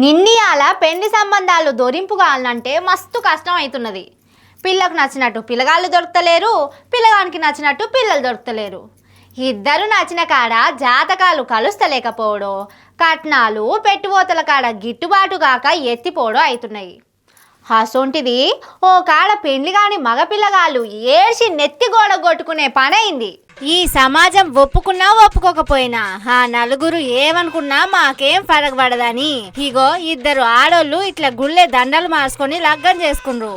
నిన్నీయాల పెండి సంబంధాలు దొరింపు కావాలంటే మస్తు కష్టం అవుతున్నది. పిల్లకు నచ్చినట్టు పిల్లగాళ్ళు దొరుకుతలేరు, పిల్లగానికి నచ్చినట్టు పిల్లలు దొరుకుతలేరు. ఇద్దరు నచ్చిన కాడ జాతకాలు కలుస్తలేకపోవడం, కట్నాలు పెట్టుబోతల కాడ గిట్టుబాటు కాక ఎత్తిపోవడం అవుతున్నాయి. అసొంటిది ఓ కాడ పెండ్లి కాని మగపిల్లగాళ్ళు ఏడ్చి నెత్తి గోడ కొట్టుకునే పని అయింది. ఈ సమాజం ఒప్పుకున్నా ఒప్పుకోకపోయినా ఆ నలుగురు ఏమనుకున్నా మాకేం పడదని ఇగో ఇద్దరు ఆడోళ్ళు ఇట్లా గుళ్ళే దండలు మార్చుకొని లగ్గం చేసుకుండ్రు.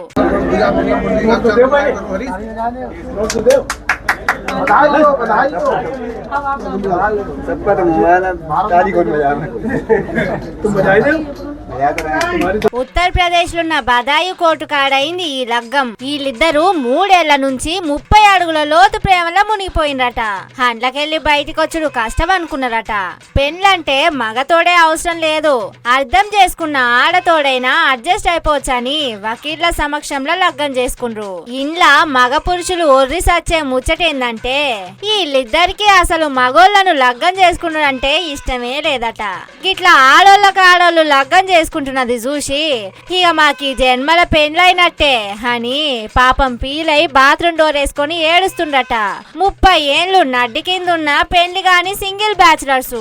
ఉత్తరప్రదేశ్ లో ఉన్న బదాయి కోర్టు కాడైంది ఈ లగ్గం. వీళ్ళిద్దరూ 3 ఏళ్ల నుంచి 30 అడుగుల లోతు ప్రేమలో మునిగిపోయినరట. అండ్లకెళ్ళి బయటికి వచ్చుడు కష్టం అనుకున్నారట. పెళ్ళంటే మగతోడే అవసరం లేదు, అర్థం చేసుకున్న ఆడతోడైనా అడ్జస్ట్ అయిపోవచ్చని వకీళ్ల సమక్షంలో లగ్గం చేసుకుండ్రు. ఇండ్ల మగ పురుషులు ఒర్రి సచ్చే ముచ్చటేందంటే వీళ్ళిద్దరికి అసలు మగోళ్లను లగ్గం చేసుకుంటారంటే ఇష్టమే లేదట. ఇట్లా ఆడోళ్ళకు లగ్గం చేసుకుంటున్నది చూసి ఇక మాకి జన్మల పెండ్లైనట్టే అని పాపం పీలై బాత్రూమ్ డోర్ వేసుకొని ఏడుస్తుండట. 30 ఏళ్ళు నడ్డి కిందున్న పెండ్లి గాని సింగిల్ బ్యాచులర్స్.